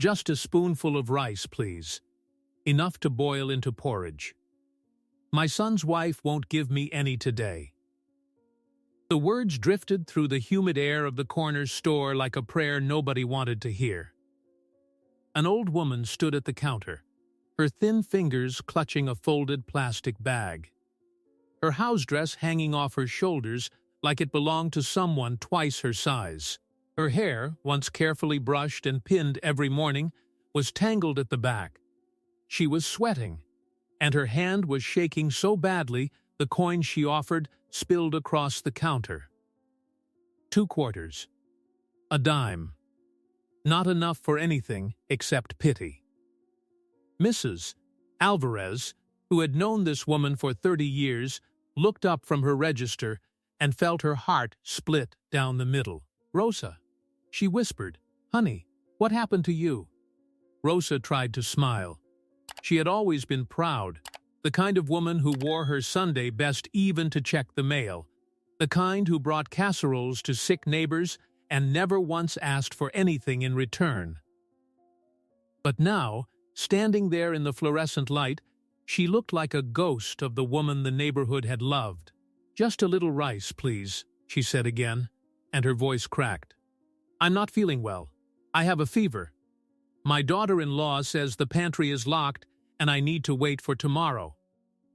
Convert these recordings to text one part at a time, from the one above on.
Just a spoonful of rice, please. Enough to boil into porridge. My son's wife won't give me any today." The words drifted through the humid air of the corner store like a prayer nobody wanted to hear. An old woman stood at the counter, her thin fingers clutching a folded plastic bag. Her house dress hanging off her shoulders like it belonged to someone twice her size. Her hair, once carefully brushed and pinned every morning, was tangled at the back. She was sweating, and her hand was shaking so badly the coin she offered spilled across the counter. 2 quarters. A dime. Not enough for anything except pity. Mrs. Alvarez, who had known this woman for 30 years, looked up from her register and felt her heart split down the middle. "Rosa," she whispered, "honey, what happened to you?" Rosa tried to smile. She had always been proud, the kind of woman who wore her Sunday best even to check the mail, the kind who brought casseroles to sick neighbors and never once asked for anything in return. But now, standing there in the fluorescent light, she looked like a ghost of the woman the neighborhood had loved. "Just a little rice, please," she said again, and her voice cracked. "I'm not feeling well. I have a fever. My daughter-in-law says the pantry is locked and I need to wait for tomorrow.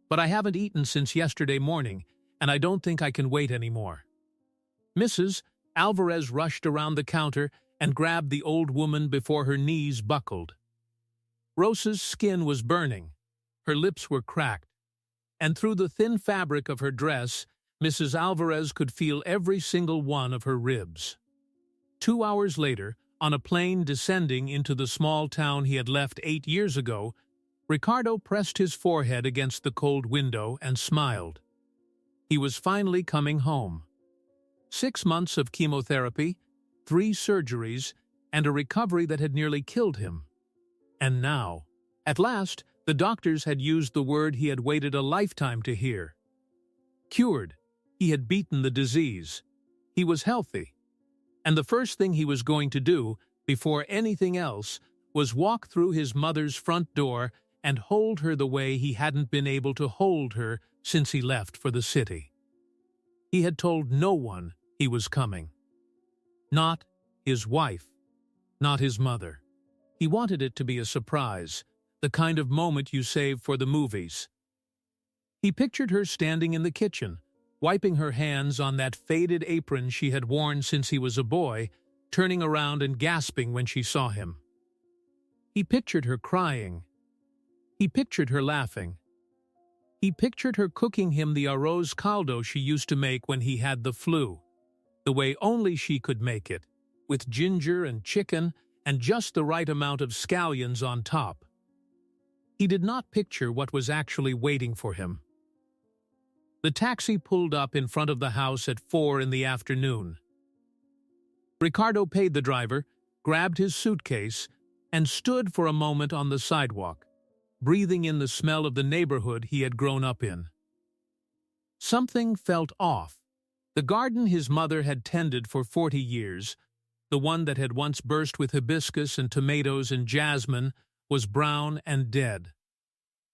But I haven't eaten since yesterday morning, and I don't think I can wait anymore." Mrs. Alvarez rushed around the counter and grabbed the old woman before her knees buckled. Rosa's skin was burning, her lips were cracked, and through the thin fabric of her dress, Mrs. Alvarez could feel every single one of her ribs. 2 hours later, on a plane descending into the small town he had left 8 years ago, Ricardo pressed his forehead against the cold window and smiled. He was finally coming home. 6 months of chemotherapy, 3 surgeries, and a recovery that had nearly killed him. And now, at last, the doctors had used the word he had waited a lifetime to hear. Cured. He had beaten the disease. He was healthy. And the first thing he was going to do, before anything else, was walk through his mother's front door and hold her the way he hadn't been able to hold her since he left for the city. He had told no one he was coming. Not his wife, not his mother. He wanted it to be a surprise, the kind of moment you save for the movies. He pictured her standing in the kitchen, wiping her hands on that faded apron she had worn since he was a boy, turning around and gasping when she saw him. He pictured her crying. He pictured her laughing. He pictured her cooking him the arroz caldo she used to make when he had the flu, the way only she could make it, with ginger and chicken and just the right amount of scallions on top. He did not picture what was actually waiting for him. The taxi pulled up in front of the house at 4 in the afternoon. Ricardo paid the driver, grabbed his suitcase, and stood for a moment on the sidewalk, breathing in the smell of the neighborhood he had grown up in. Something felt off. The garden his mother had tended for 40 years, the one that had once burst with hibiscus and tomatoes and jasmine, was brown and dead.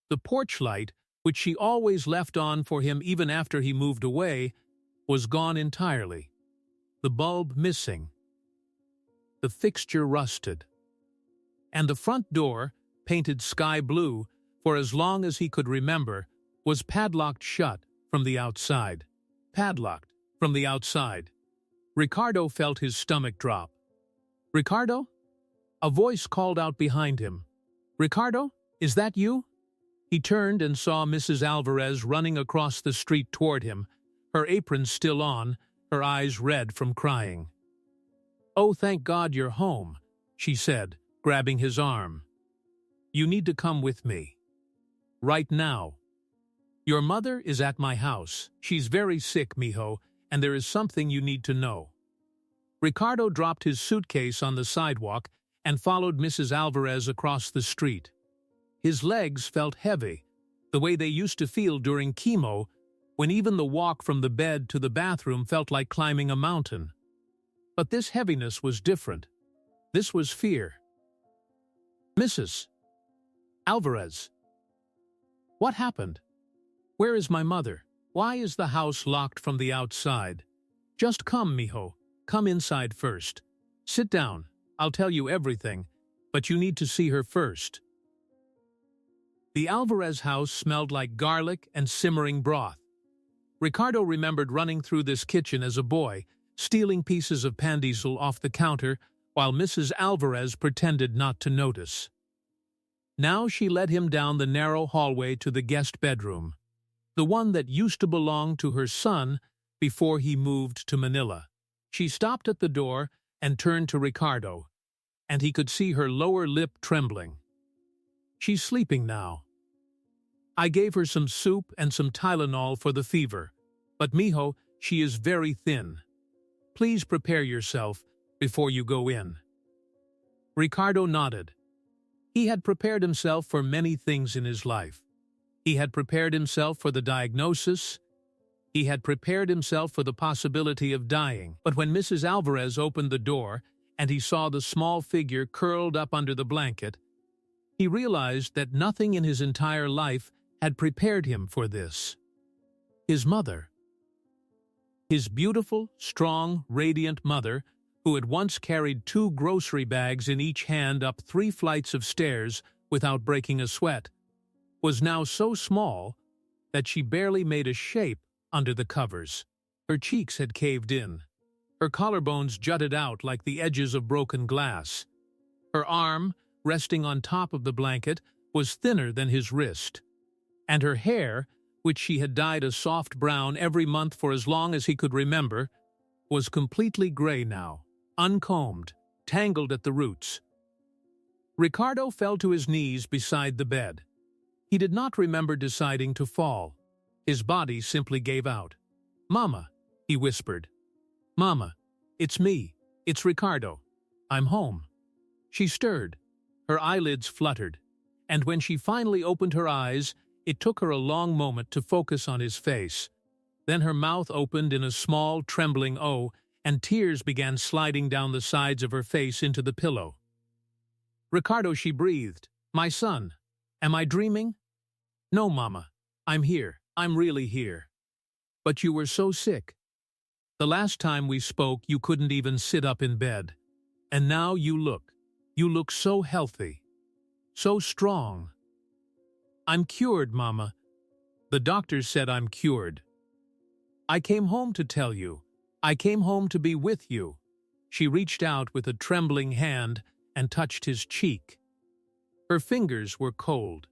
The porch light, which she always left on for him even after he moved away, was gone entirely. The bulb missing. The fixture rusted. And the front door, painted sky blue, for as long as he could remember, was padlocked shut from the outside. Padlocked from the outside. Ricardo felt his stomach drop. "Ricardo?" A voice called out behind him. "Ricardo, is that you?" He turned and saw Mrs. Alvarez running across the street toward him, her apron still on, her eyes red from crying. "Oh, thank God you're home," she said, grabbing his arm. "You need to come with me. Right now. Your mother is at my house. She's very sick, mijo, and there is something you need to know." Ricardo dropped his suitcase on the sidewalk and followed Mrs. Alvarez across the street. His legs felt heavy, the way they used to feel during chemo, when even the walk from the bed to the bathroom felt like climbing a mountain. But this heaviness was different. This was fear. Mrs. Alvarez. What happened? Where is my mother? Why is the house locked from the outside? Just come, mijo. Come inside first. Sit down. I'll tell you everything, but you need to see her first. The Alvarez house smelled like garlic and simmering broth. Ricardo remembered running through this kitchen as a boy, stealing pieces of pan diesel off the counter while Mrs. Alvarez pretended not to notice. Now she led him down the narrow hallway to the guest bedroom, the one that used to belong to her son before he moved to Manila. She stopped at the door and turned to Ricardo, and he could see her lower lip trembling. She's sleeping now. I gave her some soup and some Tylenol for the fever, but mijo, she is very thin. Please prepare yourself before you go in. Ricardo nodded. He had prepared himself for many things in his life. He had prepared himself for the diagnosis. He had prepared himself for the possibility of dying. But when Mrs. Alvarez opened the door and he saw the small figure curled up under the blanket, he realized that nothing in his entire life had prepared him for this. His mother. His beautiful, strong, radiant mother, who had once carried 2 grocery bags in each hand up 3 flights of stairs without breaking a sweat, was now so small that she barely made a shape under the covers. Her cheeks had caved in. Her collarbones jutted out like the edges of broken glass. Her arm, resting on top of the blanket, was thinner than his wrist. And her hair, which she had dyed a soft brown every month for as long as he could remember, was completely gray now, uncombed, tangled at the roots. Ricardo fell to his knees beside the bed. He did not remember deciding to fall. His body simply gave out. "Mama," he whispered. "Mama, it's me. It's Ricardo. I'm home." She stirred. Her eyelids fluttered, and when she finally opened her eyes, it took her a long moment to focus on his face. Then her mouth opened in a small, trembling O, and tears began sliding down the sides of her face into the pillow. "Ricardo," she breathed. "My son. Am I dreaming?" "No, Mama. I'm here. I'm really here." "But you were so sick. The last time we spoke, you couldn't even sit up in bed. And now you look so healthy. So strong." "I'm cured, Mama. The doctors said I'm cured. I came home to tell you. I came home to be with you." She reached out with a trembling hand and touched his cheek. Her fingers were cold.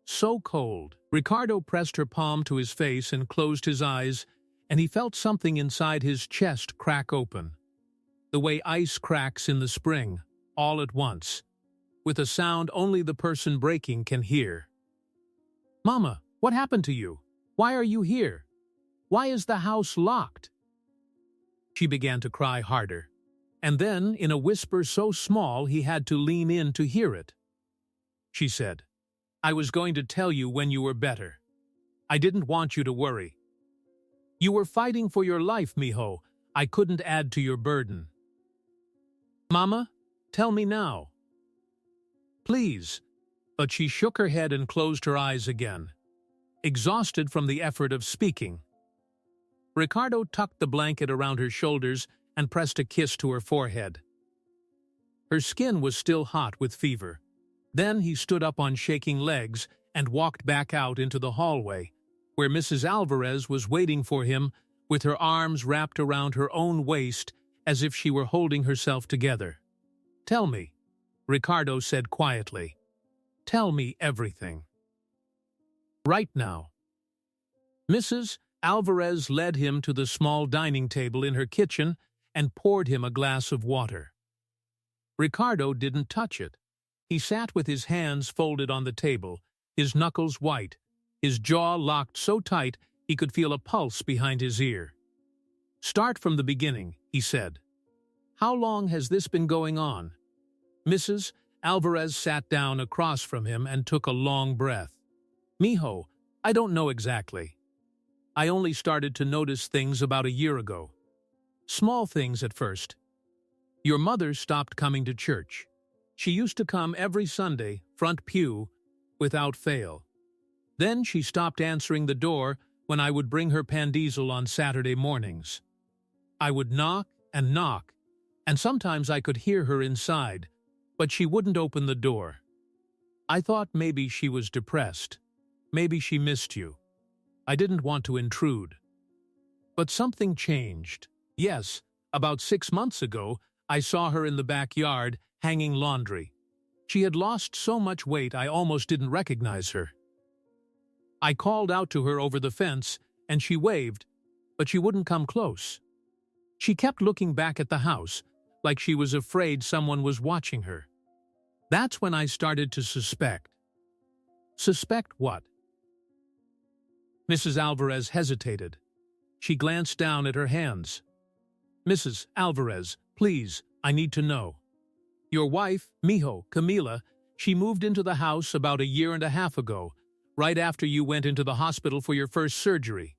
So cold. Ricardo pressed her palm to his face and closed his eyes, and he felt something inside his chest crack open. The way ice cracks in the spring, all at once, with a sound only the person breaking can hear. "Mama, what happened to you? Why are you here? Why is the house locked?" She began to cry harder, and then, in a whisper so small he had to lean in to hear it, she said, "I was going to tell you when you were better. I didn't want you to worry. You were fighting for your life, mijo. I couldn't add to your burden. Mama, tell me now. Please." But she shook her head and closed her eyes again, exhausted from the effort of speaking. Ricardo tucked the blanket around her shoulders and pressed a kiss to her forehead. Her skin was still hot with fever. Then he stood up on shaking legs and walked back out into the hallway, where Mrs. Alvarez was waiting for him with her arms wrapped around her own waist as if she were holding herself together. "Tell me," Ricardo said quietly. "Tell me everything. Right now." Mrs. Alvarez led him to the small dining table in her kitchen and poured him a glass of water. Ricardo didn't touch it. He sat with his hands folded on the table, his knuckles white, his jaw locked so tight he could feel a pulse behind his ear. "Start from the beginning," he said. "How long has this been going on?" Mrs. Alvarez sat down across from him and took a long breath. "Mijo, I don't know exactly. I only started to notice things about a year ago. Small things at first. Your mother stopped coming to church. She used to come every Sunday, front pew, without fail. Then she stopped answering the door when I would bring her pan diesel on Saturday mornings. I would knock, and sometimes I could hear her inside, but she wouldn't open the door. I thought maybe she was depressed. Maybe she missed you. I didn't want to intrude. But something changed. Yes, about 6 months ago, I saw her in the backyard, hanging laundry. She had lost so much weight I almost didn't recognize her. I called out to her over the fence, and she waved, but she wouldn't come close. She kept looking back at the house, like she was afraid someone was watching her. That's when I started to suspect. Suspect what? Mrs. Alvarez hesitated. She glanced down at her hands. Mrs. Alvarez, please, I need to know. Your wife, mijo, Camila, she moved into the house about 1.5 years ago, right after you went into the hospital for your first surgery.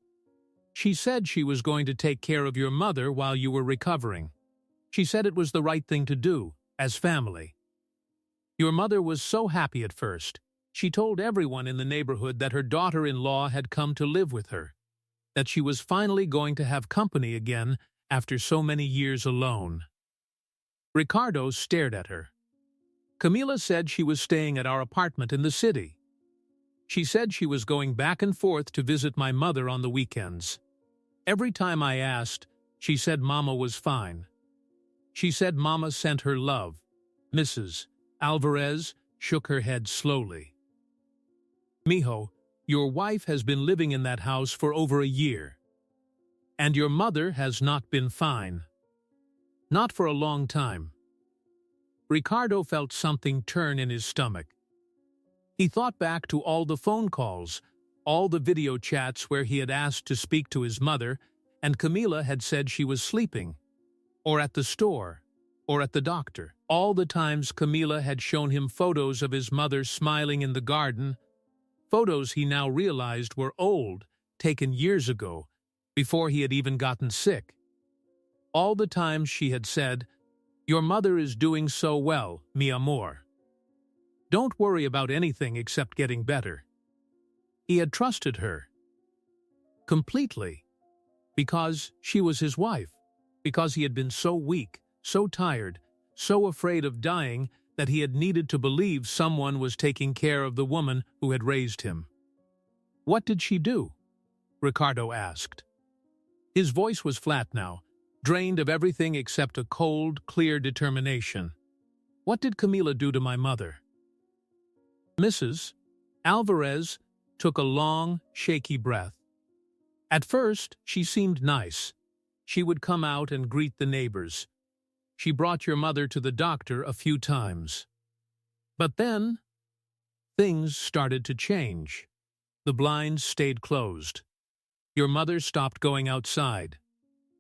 She said she was going to take care of your mother while you were recovering. She said it was the right thing to do, as family. Your mother was so happy at first. She told everyone in the neighborhood that her daughter-in-law had come to live with her, that she was finally going to have company again after so many years alone. Ricardo stared at her. Camila said she was staying at our apartment in the city. She said she was going back and forth to visit my mother on the weekends. Every time I asked, she said Mama was fine. She said Mama sent her love. Mrs. Alvarez shook her head slowly. Mijo, your wife has been living in that house for over 1 year. And your mother has not been fine. Not for a long time. Ricardo felt something turn in his stomach. He thought back to all the phone calls, all the video chats where he had asked to speak to his mother, and Camila had said she was sleeping, or at the store, or at the doctor. All the times Camila had shown him photos of his mother smiling in the garden, photos he now realized were old, taken years ago, before he had even gotten sick. All the times she had said, "Your mother is doing so well, mi amor. Don't worry about anything except getting better." He had trusted her. Completely. Because she was his wife. Because he had been so weak, so tired, so afraid of dying that he had needed to believe someone was taking care of the woman who had raised him. What did she do? Ricardo asked. His voice was flat now, drained of everything except a cold, clear determination. What did Camila do to my mother? Mrs. Alvarez took a long, shaky breath. At first, she seemed nice. She would come out and greet the neighbors. She brought your mother to the doctor a few times. But then, things started to change. The blinds stayed closed. Your mother stopped going outside.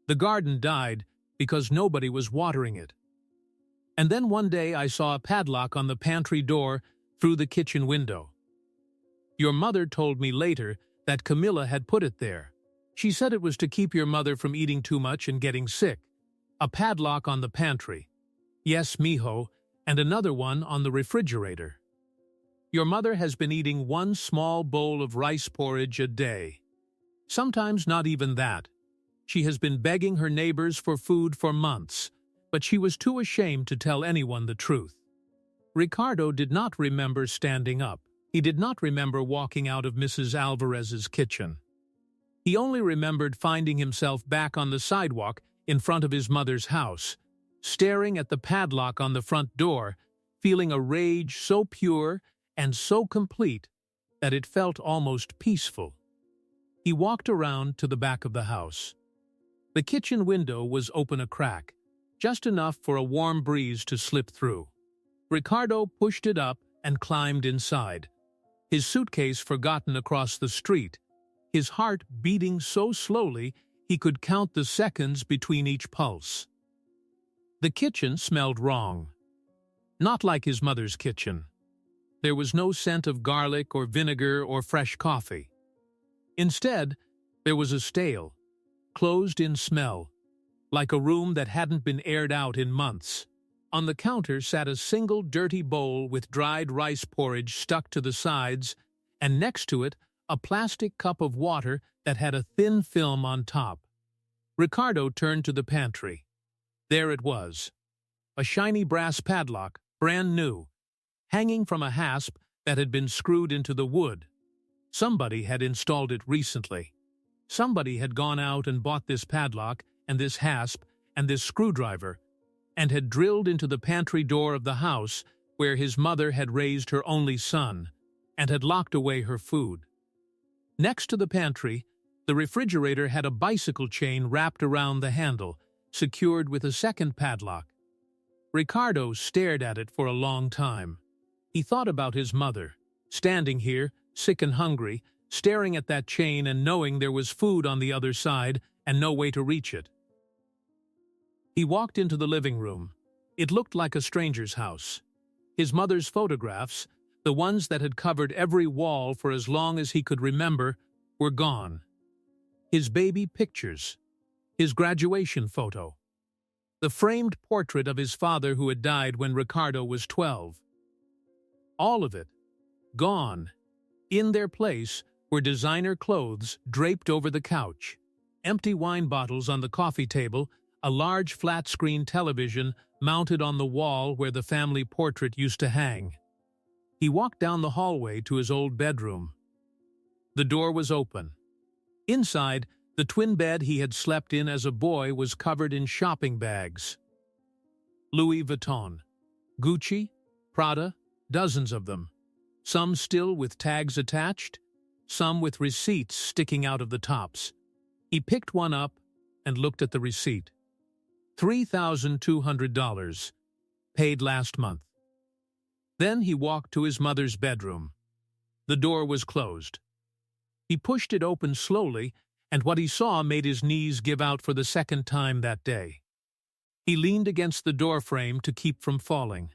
The garden died because nobody was watering it. And then one day I saw a padlock on the pantry door through the kitchen window. Your mother told me later that Camila had put it there. She said it was to keep your mother from eating too much and getting sick. A padlock on the pantry. Yes, mijo, and another one on the refrigerator. Your mother has been eating 1 small bowl of rice porridge a day. Sometimes not even that. She has been begging her neighbors for food for months, but she was too ashamed to tell anyone the truth. Ricardo did not remember standing up. He did not remember walking out of Mrs. Alvarez's kitchen. He only remembered finding himself back on the sidewalk in front of his mother's house, staring at the padlock on the front door, feeling a rage so pure and so complete that it felt almost peaceful. He walked around to the back of the house. The kitchen window was open a crack, just enough for a warm breeze to slip through. Ricardo pushed it up and climbed inside, his suitcase forgotten across the street, his heart beating so slowly he could count the seconds between each pulse. The kitchen smelled wrong. Not like his mother's kitchen. There was no scent of garlic or vinegar or fresh coffee. Instead, there was a stale, closed-in smell, like a room that hadn't been aired out in months. On the counter sat a single dirty bowl with dried rice porridge stuck to the sides, and next to it, a plastic cup of water that had a thin film on top. Ricardo turned to the pantry. There it was. A shiny brass padlock, brand new, hanging from a hasp that had been screwed into the wood. Somebody had installed it recently. Somebody had gone out and bought this padlock and this hasp and this screwdriver and had drilled into the pantry door of the house where his mother had raised her only son and had locked away her food. Next to the pantry, the refrigerator had a bicycle chain wrapped around the handle, secured with a second padlock. Ricardo stared at it for a long time. He thought about his mother, standing here, sick and hungry, staring at that chain and knowing there was food on the other side and no way to reach it. He walked into the living room. It looked like a stranger's house. His mother's photographs, the ones that had covered every wall for as long as he could remember, were gone. His baby pictures, his graduation photo, the framed portrait of his father who had died when Ricardo was 12. All of it, gone. In their place were designer clothes draped over the couch, empty wine bottles on the coffee table, a large flat-screen television mounted on the wall where the family portrait used to hang. He walked down the hallway to his old bedroom. The door was open. Inside, the twin bed he had slept in as a boy was covered in shopping bags. Louis Vuitton, Gucci, Prada, dozens of them. Some still with tags attached, some with receipts sticking out of the tops. He picked one up and looked at the receipt. $3,200, paid last month. Then he walked to his mother's bedroom. The door was closed. He pushed it open slowly, and what he saw made his knees give out for the second time that day. He leaned against the doorframe to keep from falling.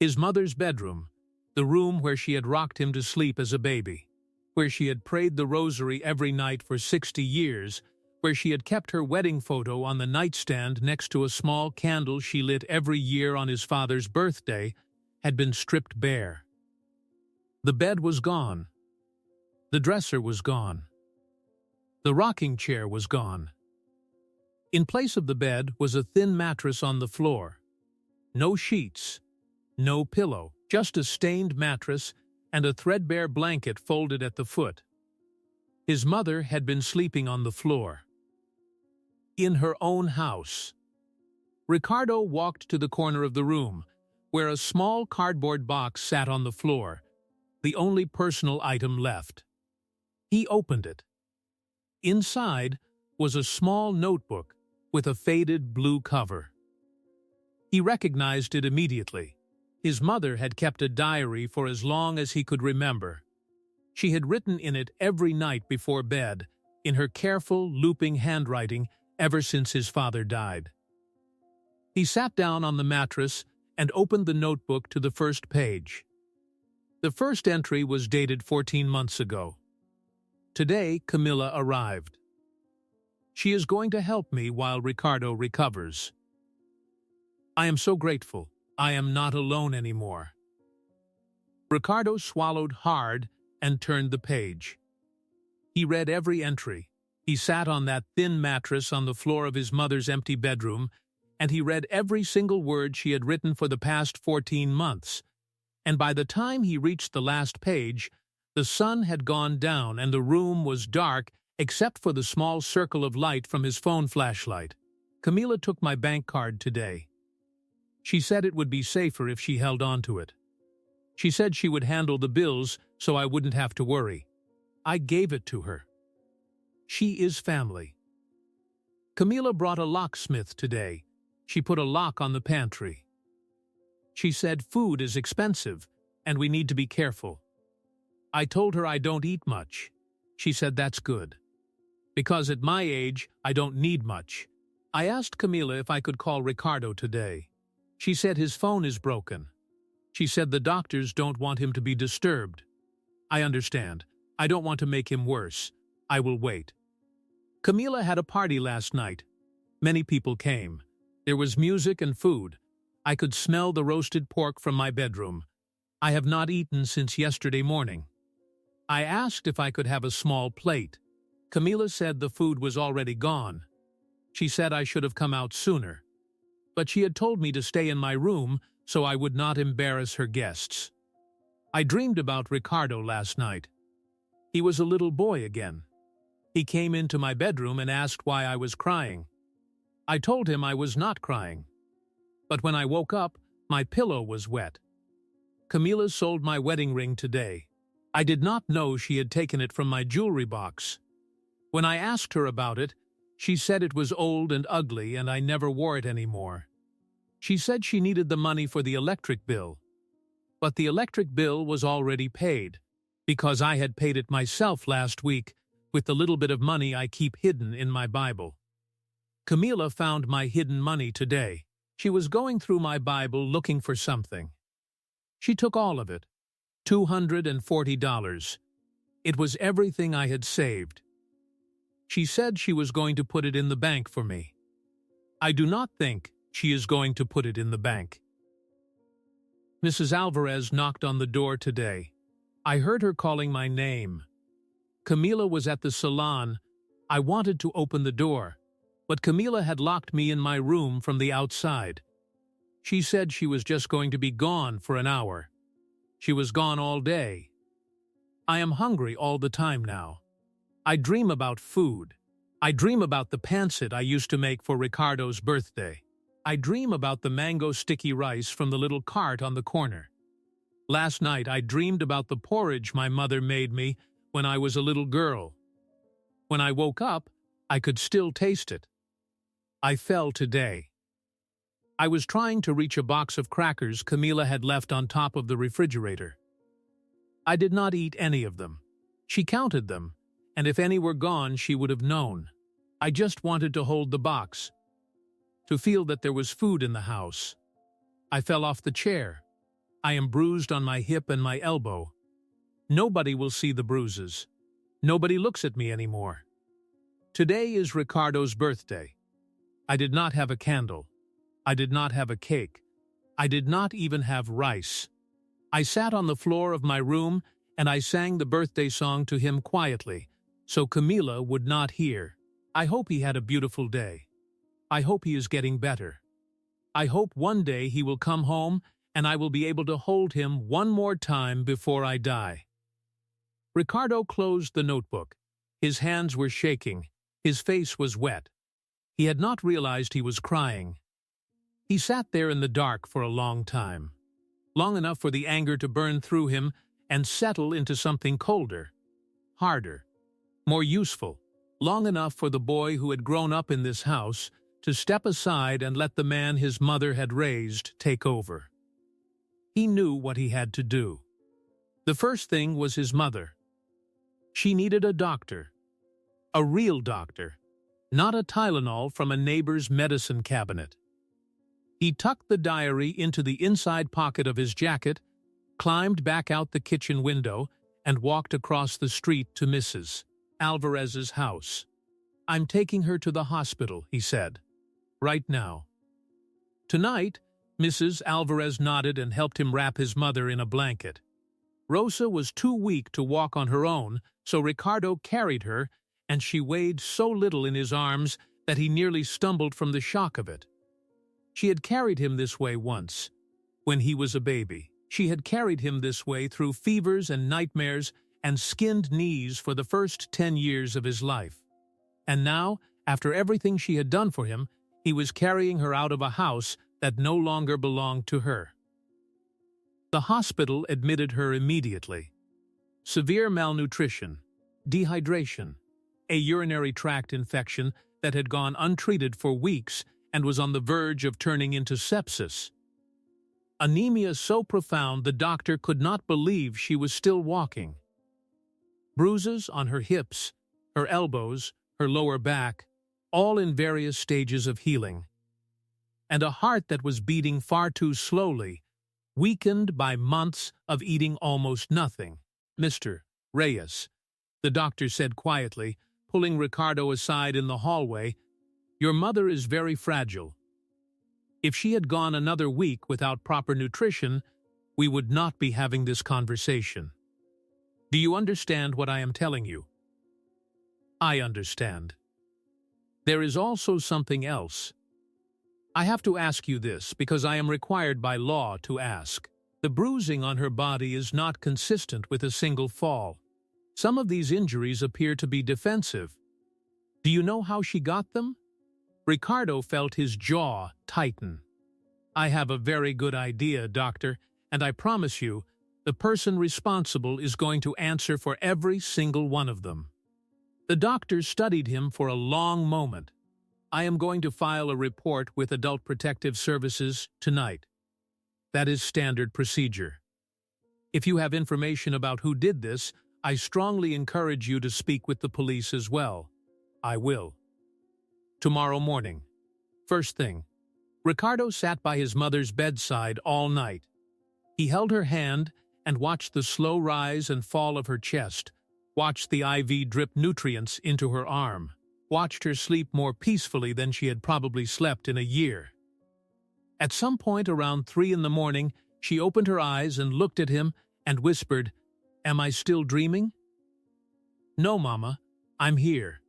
His mother's bedroom, the room where she had rocked him to sleep as a baby, where she had prayed the rosary every night for 60 years, where she had kept her wedding photo on the nightstand next to a small candle she lit every year on his father's birthday, had been stripped bare. The bed was gone. The dresser was gone. The rocking chair was gone. In place of the bed was a thin mattress on the floor. No sheets, no pillow, just a stained mattress and a threadbare blanket folded at the foot. His mother had been sleeping on the floor. In her own house. Ricardo walked to the corner of the room, where a small cardboard box sat on the floor, the only personal item left. He opened it. Inside was a small notebook with a faded blue cover. He recognized it immediately. His mother had kept a diary for as long as he could remember. She had written in it every night before bed, in her careful, looping handwriting ever since his father died. He sat down on the mattress and opened the notebook to the first page. The first entry was dated 14 months ago. Today, Camilla arrived. She is going to help me while Ricardo recovers. I am so grateful. I am not alone anymore. Ricardo swallowed hard and turned the page. He read every entry. He sat on that thin mattress on the floor of his mother's empty bedroom, and he read every single word she had written for the past 14 months. And by the time he reached the last page, the sun had gone down and the room was dark except for the small circle of light from his phone flashlight. Camilla took my bank card today. She said it would be safer if she held on to it. She said she would handle the bills so I wouldn't have to worry. I gave it to her. She is family. Camilla brought a locksmith today. She put a lock on the pantry. She said food is expensive and we need to be careful. I told her I don't eat much. She said that's good. Because at my age, I don't need much. I asked Camilla if I could call Ricardo today. She said his phone is broken. She said the doctors don't want him to be disturbed. I understand. I don't want to make him worse. I will wait. Camilla had a party last night. Many people came. There was music and food. I could smell the roasted pork from my bedroom. I have not eaten since yesterday morning. I asked if I could have a small plate. Camila said the food was already gone. She said I should have come out sooner, but she had told me to stay in my room so I would not embarrass her guests. I dreamed about Ricardo last night. He was a little boy again. He came into my bedroom and asked why I was crying. I told him I was not crying. But when I woke up, my pillow was wet. Camila sold my wedding ring today. I did not know she had taken it from my jewelry box. When I asked her about it, she said it was old and ugly and I never wore it anymore. She said she needed the money for the electric bill. But the electric bill was already paid, because I had paid it myself last week with the little bit of money I keep hidden in my Bible. Camila found my hidden money today. She was going through my Bible looking for something. She took all of it, $240. It was everything I had saved. She said she was going to put it in the bank for me. I do not think she is going to put it in the bank. Mrs. Alvarez knocked on the door today. I heard her calling my name. Camila was at the salon. I wanted to open the door, but Camila had locked me in my room from the outside. She said she was just going to be gone for an hour. She was gone all day. I am hungry all the time now. I dream about food. I dream about the pancit I used to make for Ricardo's birthday. I dream about the mango sticky rice from the little cart on the corner. Last night I dreamed about the porridge my mother made me when I was a little girl. When I woke up, I could still taste it. I fell today. I was trying to reach a box of crackers Camila had left on top of the refrigerator. I did not eat any of them. She counted them, and if any were gone, she would have known. I just wanted to hold the box, to feel that there was food in the house. I fell off the chair. I am bruised on my hip and my elbow. Nobody will see the bruises. Nobody looks at me anymore. Today is Ricardo's birthday. I did not have a candle. I did not have a cake. I did not even have rice. I sat on the floor of my room and I sang the birthday song to him quietly, so Camila would not hear. I hope he had a beautiful day. I hope he is getting better. I hope one day he will come home and I will be able to hold him one more time before I die. Ricardo closed the notebook. His hands were shaking. His face was wet. He had not realized he was crying. He sat there in the dark for a long time, long enough for the anger to burn through him and settle into something colder, harder, more useful, long enough for the boy who had grown up in this house to step aside and let the man his mother had raised take over. He knew what he had to do. The first thing was his mother. She needed a doctor, a real doctor, not a Tylenol from a neighbor's medicine cabinet. He tucked the diary into the inside pocket of his jacket, climbed back out the kitchen window, and walked across the street to Mrs. Alvarez's house. "I'm taking her to the hospital," he said. "Right now." Tonight, Mrs. Alvarez nodded and helped him wrap his mother in a blanket. Rosa was too weak to walk on her own, so Ricardo carried her, and she weighed so little in his arms that he nearly stumbled from the shock of it. She had carried him this way once, when he was a baby. She had carried him this way through fevers and nightmares and skinned knees for the first 10 years of his life. And now, after everything she had done for him, he was carrying her out of a house that no longer belonged to her. The hospital admitted her immediately. Severe malnutrition, dehydration, a urinary tract infection that had gone untreated for weeks and was on the verge of turning into sepsis. Anemia so profound the doctor could not believe she was still walking. Bruises on her hips, her elbows, her lower back, all in various stages of healing. And a heart that was beating far too slowly, weakened by months of eating almost nothing. "Mr. Reyes," the doctor said quietly, pulling Ricardo aside in the hallway, "your mother is very fragile. If she had gone another week without proper nutrition, we would not be having this conversation. Do you understand what I am telling you? I understand. There is also something else. I have to ask you this because I am required by law to ask. The bruising on her body is not consistent with a single fall. Some of these injuries appear to be defensive. Do you know how she got them? Ricardo felt his jaw tighten. I have a very good idea, doctor, and I promise you, the person responsible is going to answer for every single one of them. The doctor studied him for a long moment. I am going to file a report with Adult Protective Services tonight. That is standard procedure. If you have information about who did this, I strongly encourage you to speak with the police as well. I will. Tomorrow morning. First thing. Ricardo sat by his mother's bedside all night. He held her hand and watched the slow rise and fall of her chest, watched the IV drip nutrients into her arm, watched her sleep more peacefully than she had probably slept in a year. At some point around 3 in the morning, she opened her eyes and looked at him and whispered, "Am I still dreaming?" "No, Mama, I'm here.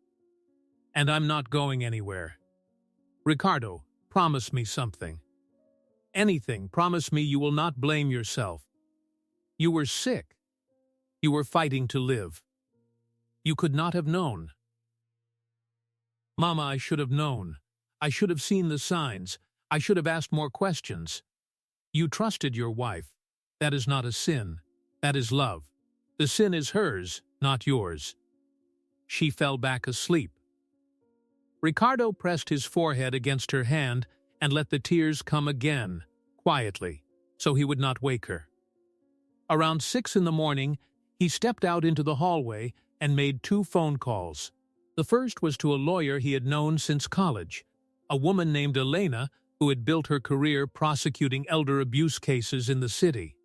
And I'm not going anywhere." "Ricardo, promise me something. Anything, promise me you will not blame yourself. You were sick. You were fighting to live. You could not have known." "Mama, I should have known. I should have seen the signs. I should have asked more questions. You trusted your wife. That is not a sin. That is love. The sin is hers, not yours." She fell back asleep. Ricardo pressed his forehead against her hand and let the tears come again, quietly, so he would not wake her. Around 6 in the morning, he stepped out into the hallway and made 2 phone calls. The first was to a lawyer he had known since college, a woman named Elena who had built her career prosecuting elder abuse cases in the city.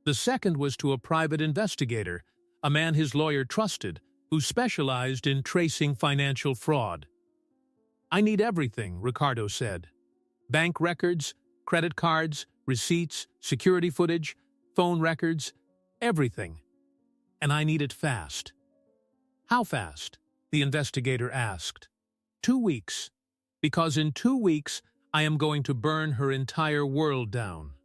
The second was to a private investigator, a man his lawyer trusted, who specialized in tracing financial fraud. "I need everything," Ricardo said. "Bank records, credit cards, receipts, security footage, phone records, everything. And I need it fast." "How fast?" the investigator asked. 2 weeks. Because in 2 weeks, I am going to burn her entire world down."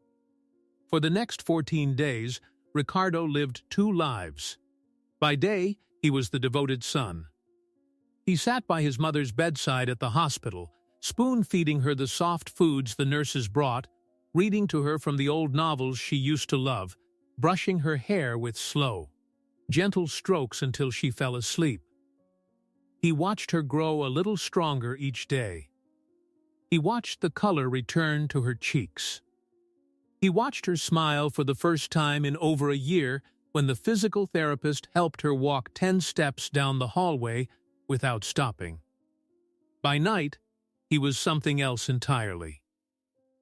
For the next 14 days, Ricardo lived 2 lives. By day, he was the devoted son. He sat by his mother's bedside at the hospital, spoon-feeding her the soft foods the nurses brought, reading to her from the old novels she used to love, brushing her hair with slow, gentle strokes until she fell asleep. He watched her grow a little stronger each day. He watched the color return to her cheeks. He watched her smile for the first time in over a year when the physical therapist helped her walk 10 steps down the hallway without stopping. By night, he was something else entirely.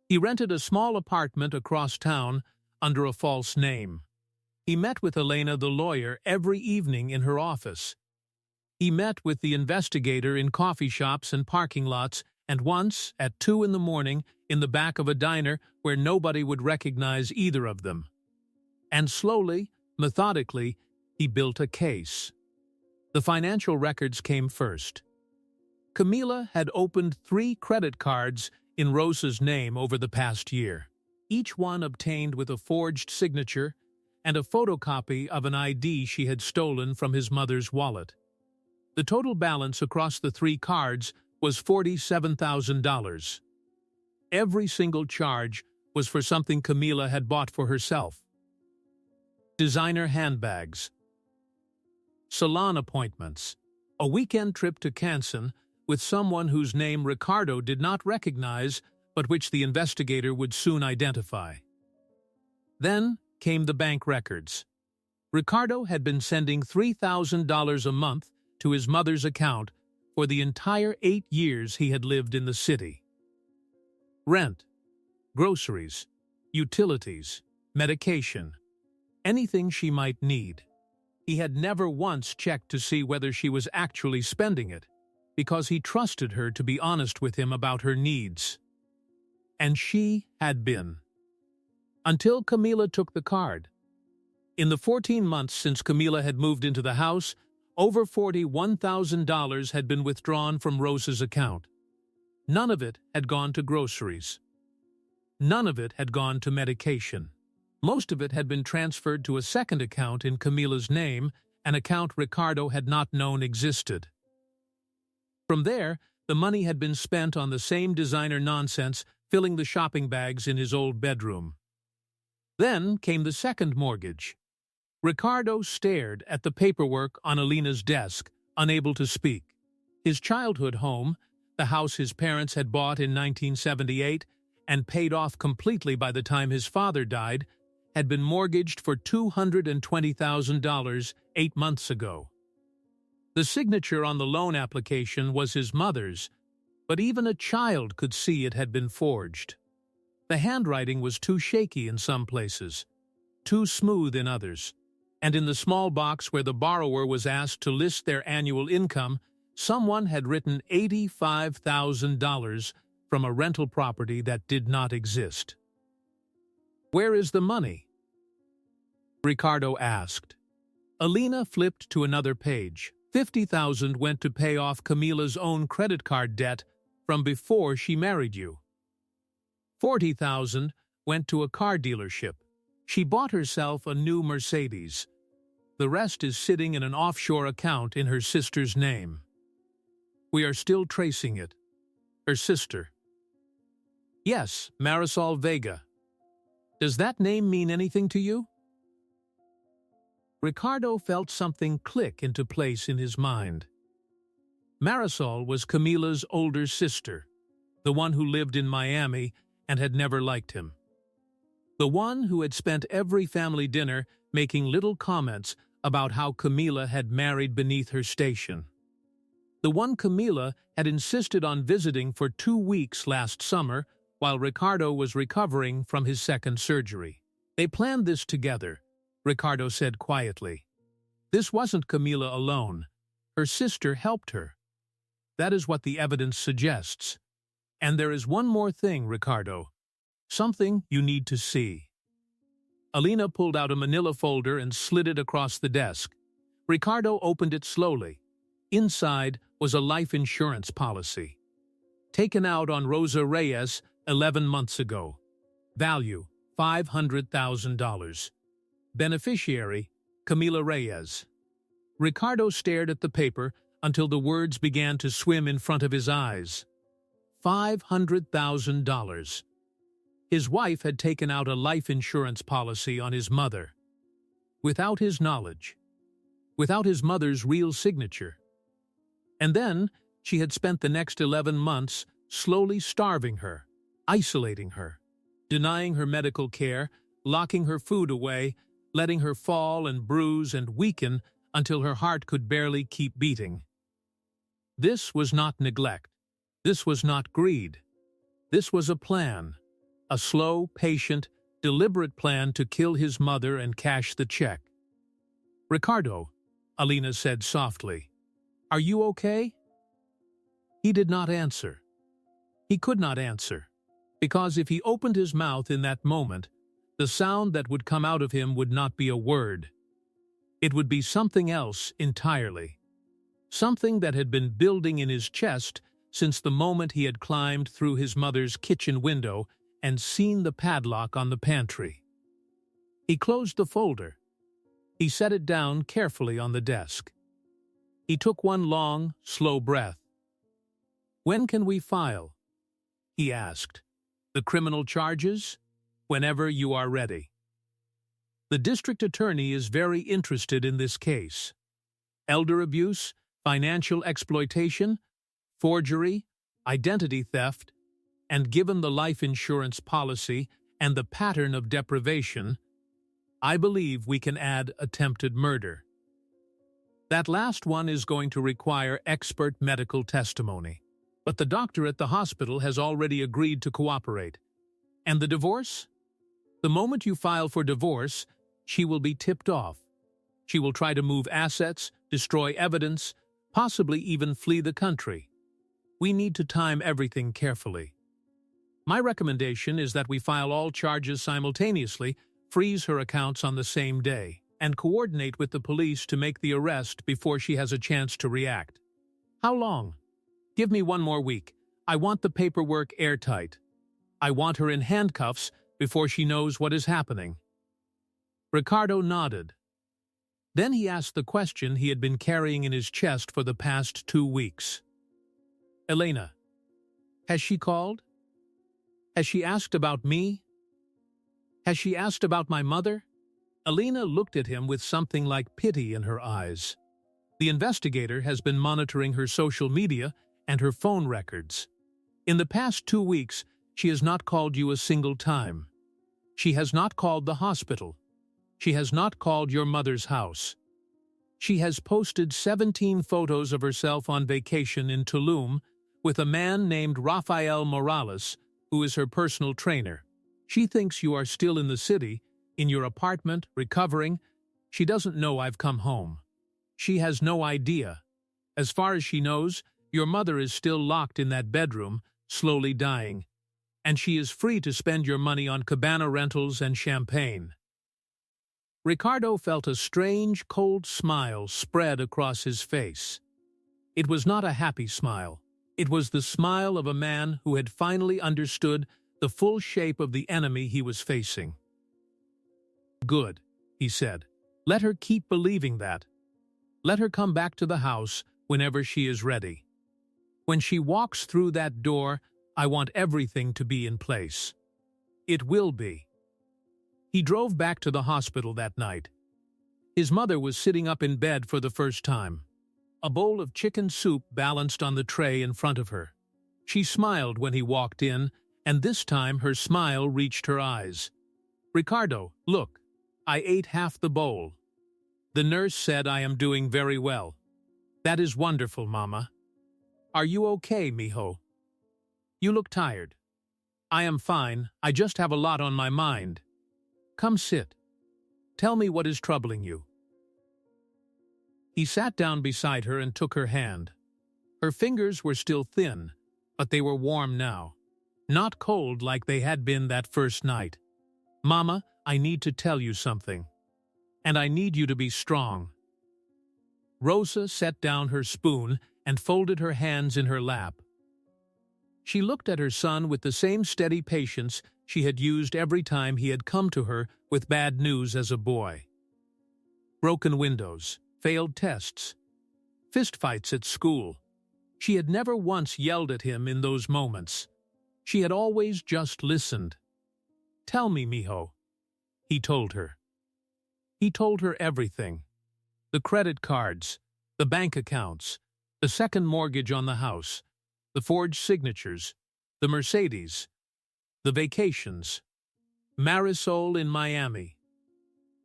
He rented a small apartment across town under a false name. He met with Elena the lawyer every evening in her office. He met with the investigator in coffee shops and parking lots, and once, at 2 in the morning, in the back of a diner where nobody would recognize either of them. And slowly, methodically, he built a case. The financial records came first. Camila had opened 3 credit cards in Rosa's name over the past year, each one obtained with a forged signature and a photocopy of an ID she had stolen from his mother's wallet. The total balance across the 3 cards was $47,000. Every single charge was for something Camila had bought for herself. Designer handbags, salon appointments, a weekend trip to Canson with someone whose name Ricardo did not recognize but which the investigator would soon identify. Then came the bank records. Ricardo had been sending $3,000 a month to his mother's account for the entire 8 years he had lived in the city. Rent, groceries, utilities, medication, anything she might need. He had never once checked to see whether she was actually spending it, because he trusted her to be honest with him about her needs. And she had been. Until Camila took the card. In the 14 months since Camila had moved into the house, over $41,000 had been withdrawn from Rosa's account. None of it had gone to groceries. None of it had gone to medication. Most of it had been transferred to a second account in Camila's name, an account Ricardo had not known existed. From there, the money had been spent on the same designer nonsense, filling the shopping bags in his old bedroom. Then came the second mortgage. Ricardo stared at the paperwork on Alina's desk, unable to speak. His childhood home, the house his parents had bought in 1978 and paid off completely by the time his father died, had been mortgaged for $220,000 8 months ago. The signature on the loan application was his mother's, but even a child could see it had been forged. The handwriting was too shaky in some places, too smooth in others, and in the small box where the borrower was asked to list their annual income, someone had written $85,000 from a rental property that did not exist. "Where is the money?" Ricardo asked. Alina flipped to another page. $50,000 went to pay off Camila's own credit card debt from before she married you. $40,000 went to a car dealership. She bought herself a new Mercedes. The rest is sitting in an offshore account in her sister's name. We are still tracing it. Her sister. Yes, Marisol Vega. Does that name mean anything to you? Ricardo felt something click into place in his mind. Marisol was Camila's older sister, the one who lived in Miami and had never liked him. The one who had spent every family dinner making little comments about how Camila had married beneath her station. The one Camila had insisted on visiting for 2 weeks last summer while Ricardo was recovering from his second surgery. They planned this together, Ricardo said quietly. This wasn't Camila alone. Her sister helped her. That is what the evidence suggests. And there is one more thing, Ricardo. Something you need to see. Alina pulled out a manila folder and slid it across the desk. Ricardo opened it slowly. Inside was a life insurance policy. Taken out on Rosa Reyes 11 months ago. Value, $500,000. Beneficiary, Camila Reyes. Ricardo stared at the paper until the words began to swim in front of his eyes. $500,000. His wife had taken out a life insurance policy on his mother. Without his knowledge. Without his mother's real signature. And then she had spent the next 11 months slowly starving her, isolating her, denying her medical care, locking her food away, letting her fall and bruise and weaken until her heart could barely keep beating. This was not neglect. This was not greed. This was a plan. A slow, patient, deliberate plan to kill his mother and cash the check. Ricardo, Alina said softly, are you okay? He did not answer. He could not answer, because if he opened his mouth in that moment, the sound that would come out of him would not be a word. It would be something else entirely. Something that had been building in his chest since the moment he had climbed through his mother's kitchen window and seen the padlock on the pantry. He closed the folder. He set it down carefully on the desk. He took one long, slow breath. When can we file? He asked. The criminal charges? Whenever you are ready. The district attorney is very interested in this case. Elder abuse, financial exploitation, forgery, identity theft, and given the life insurance policy and the pattern of deprivation, I believe we can add attempted murder. That last one is going to require expert medical testimony. But the doctor at the hospital has already agreed to cooperate. And the divorce? The moment you file for divorce, she will be tipped off. She will try to move assets, destroy evidence, possibly even flee the country. We need to time everything carefully. My recommendation is that we file all charges simultaneously, freeze her accounts on the same day, and coordinate with the police to make the arrest before she has a chance to react. How long? Give me 1 more week. I want the paperwork airtight. I want her in handcuffs before she knows what is happening. Ricardo nodded. Then he asked the question he had been carrying in his chest for the past 2 weeks. Elena, has she called? Has she asked about me? Has she asked about my mother? Elena looked at him with something like pity in her eyes. The investigator has been monitoring her social media and her phone records. In the past 2 weeks, she has not called you a single time. She has not called the hospital. She has not called your mother's house. She has posted 17 photos of herself on vacation in Tulum with a man named Rafael Morales, who is her personal trainer. She thinks you are still in the city, in your apartment, recovering. She doesn't know I've come home. She has no idea. As far as she knows, your mother is still locked in that bedroom, slowly dying, and she is free to spend your money on cabana rentals and champagne. Ricardo felt a strange, cold smile spread across his face. It was not a happy smile. It was the smile of a man who had finally understood the full shape of the enemy he was facing. Good, he said. Let her keep believing that. Let her come back to the house whenever she is ready. When she walks through that door, I want everything to be in place. It will be. He drove back to the hospital that night. His mother was sitting up in bed for the first time. A bowl of chicken soup balanced on the tray in front of her. She smiled when he walked in, and this time her smile reached her eyes. Ricardo, look, I ate half the bowl. The nurse said I am doing very well. That is wonderful, Mama. Are you okay, mijo? You look tired. I am fine, I just have a lot on my mind. Come sit. Tell me what is troubling you. He sat down beside her and took her hand. Her fingers were still thin, but they were warm now, not cold like they had been that first night. Mama, I need to tell you something, and I need you to be strong. Rosa set down her spoon and folded her hands in her lap. She looked at her son with the same steady patience she had used every time he had come to her with bad news as a boy. Broken windows, failed tests, fistfights at school. She had never once yelled at him in those moments. She had always just listened. Tell me, mijo, he told her. He told her everything. The credit cards, the bank accounts, the second mortgage on the house, the forged signatures, the Mercedes, the vacations, Marisol in Miami,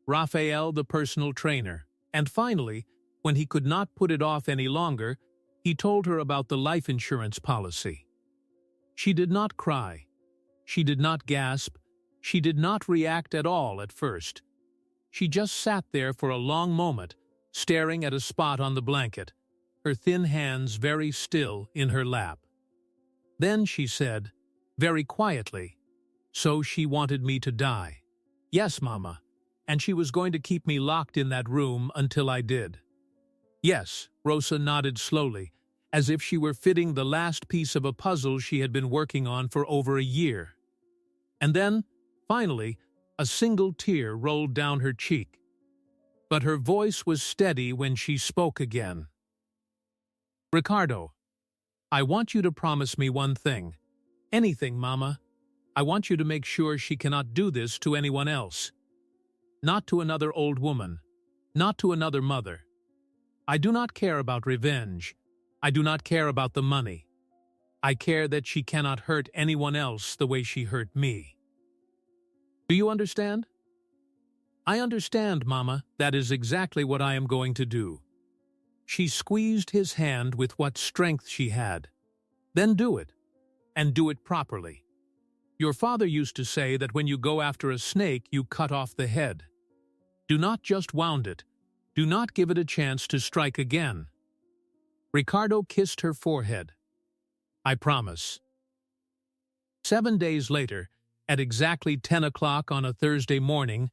Rafael the personal trainer, and finally, when he could not put it off any longer, he told her about the life insurance policy. She did not cry. She did not gasp. She did not react at all at first. She just sat there for a long moment, staring at a spot on the blanket, her thin hands very still in her lap. Then she said, very quietly, so she wanted me to die. Yes, Mama, and she was going to keep me locked in that room until I did. Yes, Rosa nodded slowly, as if she were fitting the last piece of a puzzle she had been working on for over a year. And then, finally, a single tear rolled down her cheek. But her voice was steady when she spoke again. Ricardo, I want you to promise me one thing. Anything, Mama. I want you to make sure she cannot do this to anyone else. Not to another old woman. Not to another mother. I do not care about revenge. I do not care about the money. I care that she cannot hurt anyone else the way she hurt me. Do you understand? I understand, Mama. That is exactly what I am going to do. She squeezed his hand with what strength she had. Then do it, and do it properly. Your father used to say that when you go after a snake, you cut off the head. Do not just wound it. Do not give it a chance to strike again. Ricardo kissed her forehead. I promise. 7 days later, at exactly 10 o'clock on a Thursday morning,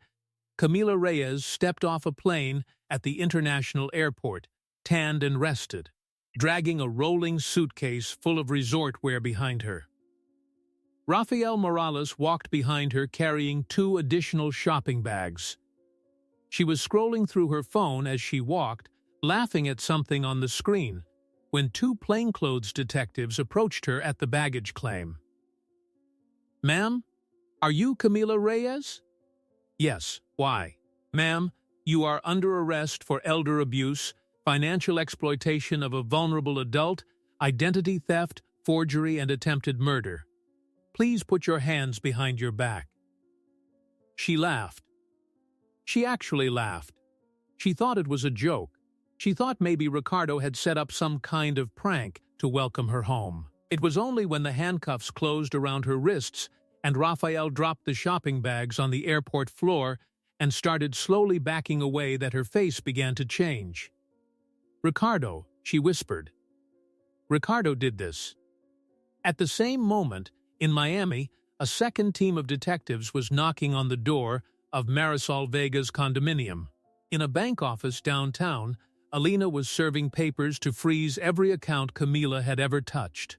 Camila Reyes stepped off a plane at the international airport, tanned and rested, dragging a rolling suitcase full of resort wear behind her. Rafael Morales walked behind her carrying 2 additional shopping bags. She was scrolling through her phone as she walked, laughing at something on the screen, when 2 plainclothes detectives approached her at the baggage claim. "Ma'am, are you Camila Reyes?" "Yes, why?" "Ma'am, you are under arrest for elder abuse, financial exploitation of a vulnerable adult, identity theft, forgery, and attempted murder. Please put your hands behind your back." She laughed. She actually laughed. She thought it was a joke. She thought maybe Ricardo had set up some kind of prank to welcome her home. It was only when the handcuffs closed around her wrists and Rafael dropped the shopping bags on the airport floor and started slowly backing away that her face began to change. "Ricardo," she whispered. Ricardo did this. At the same moment, in Miami, a second team of detectives was knocking on the door of Marisol Vega's condominium. In a bank office downtown, Alina was serving papers to freeze every account Camila had ever touched.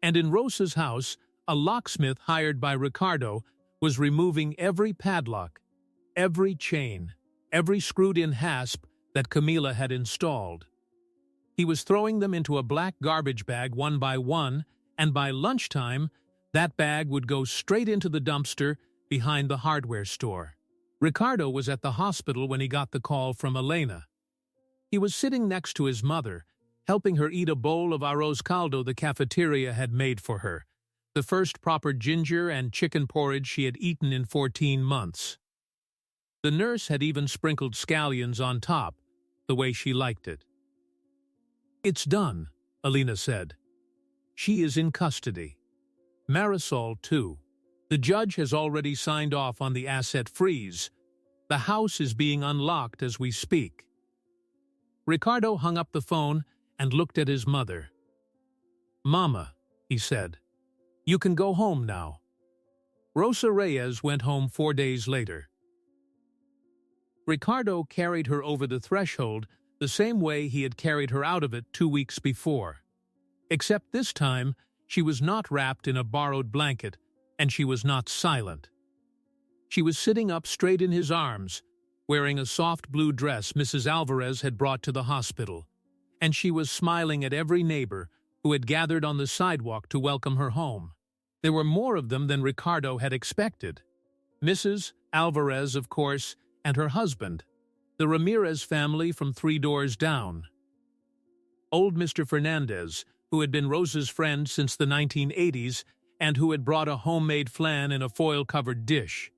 And in Rosa's house, a locksmith hired by Ricardo was removing every padlock, every chain, every screwed-in hasp that Camila had installed. He was throwing them into a black garbage bag one by one, and by lunchtime, that bag would go straight into the dumpster behind the hardware store. Ricardo was at the hospital when he got the call from Elena. He was sitting next to his mother, helping her eat a bowl of arroz caldo the cafeteria had made for her, the first proper ginger and chicken porridge she had eaten in 14 months. The nurse had even sprinkled scallions on top, the way she liked it. "It's done," Alina said. "She is in custody. Marisol, too. The judge has already signed off on the asset freeze. The house is being unlocked as we speak." Ricardo hung up the phone and looked at his mother. "Mama," he said, "you can go home now." Rosa Reyes went home 4 days later. Ricardo carried her over the threshold the same way he had carried her out of it 2 weeks before. Except this time, she was not wrapped in a borrowed blanket, and she was not silent. She was sitting up straight in his arms, wearing a soft blue dress Mrs. Alvarez had brought to the hospital, and she was smiling at every neighbor who had gathered on the sidewalk to welcome her home. There were more of them than Ricardo had expected. Mrs. Alvarez, of course, and her husband, the Ramirez family from 3 doors down. Old Mr. Fernandez, who had been Rosa's friend since the 1980s and who had brought a homemade flan in a foil-covered dish.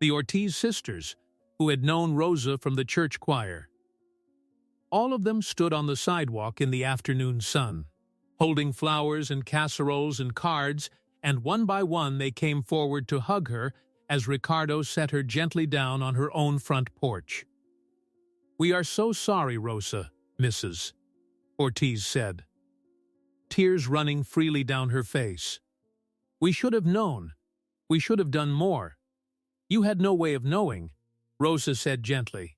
The Ortiz sisters, who had known Rosa from the church choir. All of them stood on the sidewalk in the afternoon sun, holding flowers and casseroles and cards, and one by one they came forward to hug her as Ricardo set her gently down on her own front porch. "We are so sorry, Rosa, Mrs." Ortiz said, tears running freely down her face. "We should have known. We should have done more." "You had no way of knowing," Rosa said gently.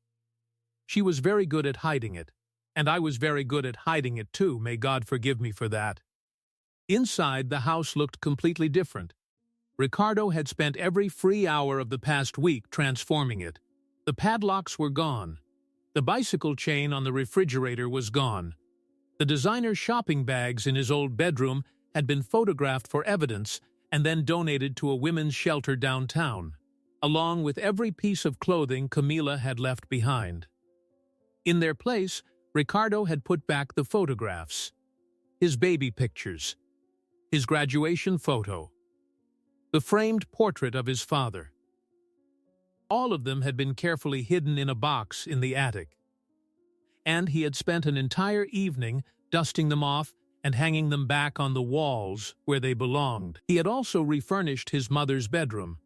"She was very good at hiding it, and I was very good at hiding it too, may God forgive me for that." Inside, the house looked completely different. Ricardo had spent every free hour of the past week transforming it. The padlocks were gone. The bicycle chain on the refrigerator was gone. The designer shopping bags in his old bedroom had been photographed for evidence and then donated to a women's shelter downtown, along with every piece of clothing Camila had left behind. In their place, Ricardo had put back the photographs, his baby pictures, his graduation photo, the framed portrait of his father. All of them had been carefully hidden in a box in the attic, and he had spent an entire evening dusting them off and hanging them back on the walls where they belonged. He had also refurnished his mother's bedroom,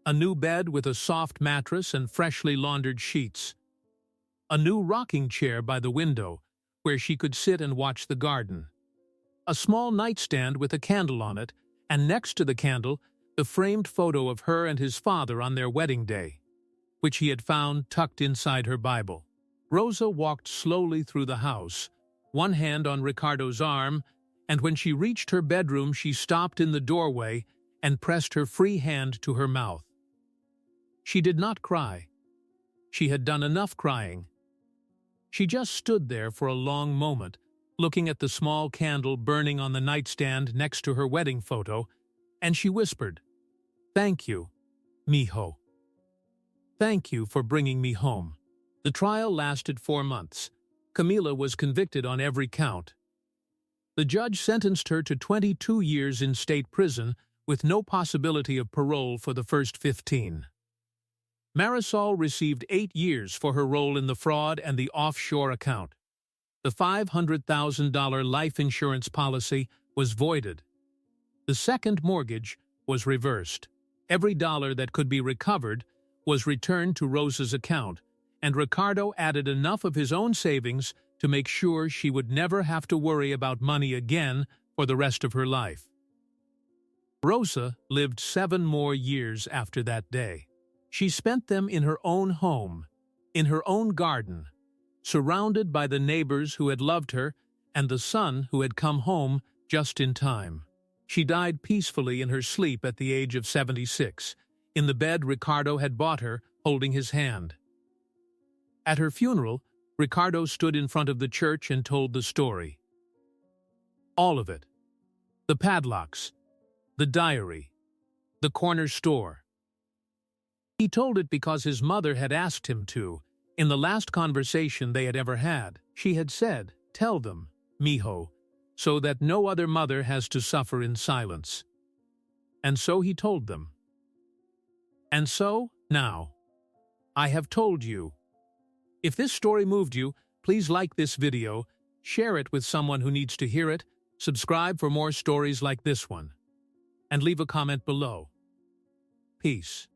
a new bed with a soft mattress and freshly laundered sheets, a new rocking chair by the window where she could sit and watch the garden, a small nightstand with a candle on it, and next to the candle, the framed photo of her and his father on their wedding day, which he had found tucked inside her Bible. Rosa walked slowly through the house, one hand on Ricardo's arm, and when she reached her bedroom, she stopped in the doorway and pressed her free hand to her mouth. She did not cry. She had done enough crying. She just stood there for a long moment, looking at the small candle burning on the nightstand next to her wedding photo, and she whispered, "Thank you, mijo. Thank you for bringing me home." The trial lasted 4 months. Camila was convicted on every count. The judge sentenced her to 22 years in state prison with no possibility of parole for the first 15. Marisol received 8 years for her role in the fraud and the offshore account. The $500,000 life insurance policy was voided. The second mortgage was reversed. Every dollar that could be recovered was returned to Rosa's account, and Ricardo added enough of his own savings to make sure she would never have to worry about money again for the rest of her life. Rosa lived 7 more years after that day. She spent them in her own home, in her own garden, surrounded by the neighbors who had loved her and the son who had come home just in time. She died peacefully in her sleep at the age of 76, in the bed Ricardo had bought her, holding his hand. At her funeral, Ricardo stood in front of the church and told the story. All of it. The padlocks, the diary, the corner store. He told it because his mother had asked him to. In the last conversation they had ever had, she had said, "Tell them, mijo, so that no other mother has to suffer in silence." And so he told them. And so, now, I have told you. If this story moved you, please like this video, share it with someone who needs to hear it, subscribe for more stories like this one, and leave a comment below. Peace.